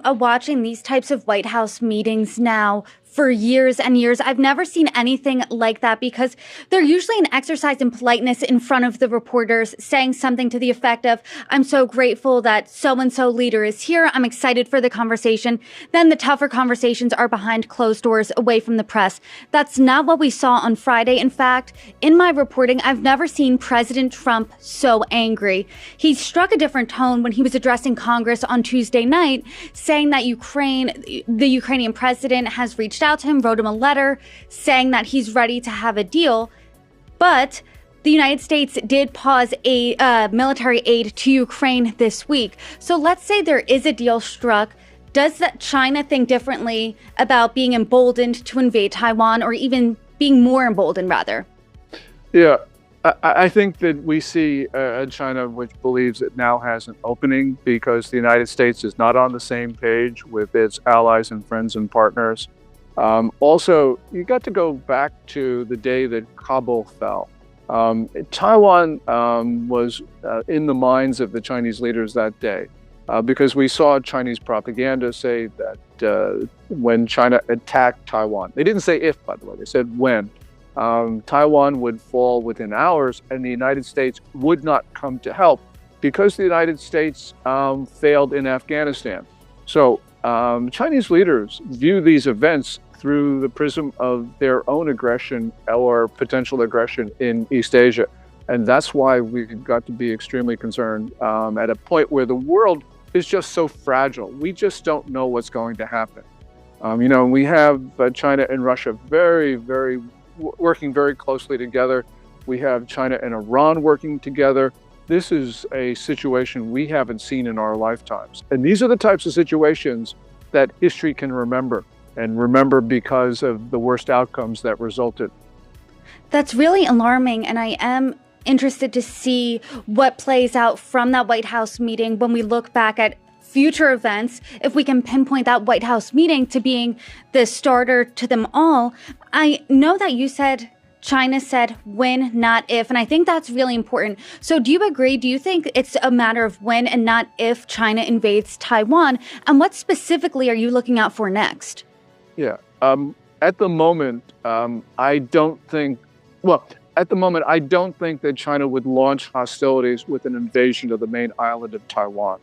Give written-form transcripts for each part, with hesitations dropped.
been watching these types of White House meetings now for years and years. I've never seen anything like that because they're usually an exercise in politeness in front of the reporters, saying something to the effect of, I'm so grateful that so-and-so leader is here. I'm excited for the conversation. Then the tougher conversations are behind closed doors, away from the press. That's not what we saw on Friday. In fact, in my reporting, I've never seen President Trump so angry. He struck a different tone when he was addressing Congress on Tuesday night, saying that the Ukrainian president has reached out to him, wrote him a letter saying that he's ready to have a deal. But the United States did pause military aid to Ukraine this week. So let's say there is a deal struck. Does that China think differently about being emboldened to invade Taiwan, or even being more emboldened, rather? Yeah, I think that we see China, which believes it now has an opening because the United States is not on the same page with its allies and friends and partners. Also, you got to go back to the day that Kabul fell. Taiwan was in the minds of the Chinese leaders that day because we saw Chinese propaganda say that when China attacked Taiwan, they didn't say if, by the way, they said when, Taiwan would fall within hours and the United States would not come to help because the United States failed in Afghanistan. So Chinese leaders view these events through the prism of their own aggression or potential aggression in East Asia. And that's why we've got to be extremely concerned at a point where the world is just so fragile. We just don't know what's going to happen. We have China and Russia working very closely together. We have China and Iran working together. This is a situation we haven't seen in our lifetimes. And these are the types of situations that history can remember, and remember because of the worst outcomes that resulted. That's really alarming, and I am interested to see what plays out from that White House meeting when we look back at future events, if we can pinpoint that White House meeting to being the starter to them all. I know that you said China said when, not if, and I think that's really important. So do you agree? Do you think it's a matter of when and not if China invades Taiwan? And what specifically are you looking out for next? Yeah. At the moment, I don't think that China would launch hostilities with an invasion of the main island of Taiwan.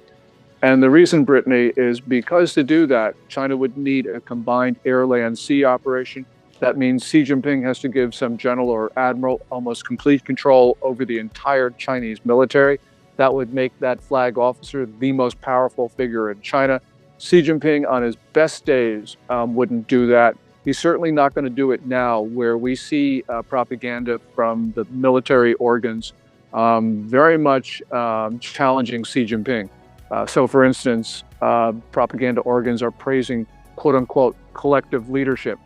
And the reason, Brittany, is because to do that, China would need a combined air, land, sea operation. That means Xi Jinping has to give some general or admiral almost complete control over the entire Chinese military. That would make that flag officer the most powerful figure in China. Xi Jinping, on his best days, wouldn't do that. He's certainly not going to do it now, where we see propaganda from the military organs very much challenging Xi Jinping. So, for instance, propaganda organs are praising, quote unquote, collective leadership.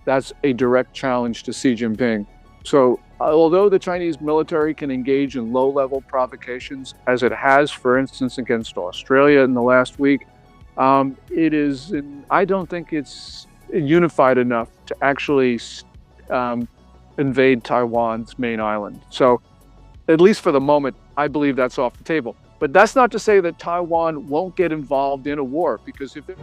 That's a direct challenge to Xi Jinping. So, although the Chinese military can engage in low-level provocations, as it has, for instance, against Australia in the last week, I don't think it's unified enough to actually invade Taiwan's main island. So, at least for the moment, I believe that's off the table. But that's not to say that Taiwan won't get involved in a war, because if it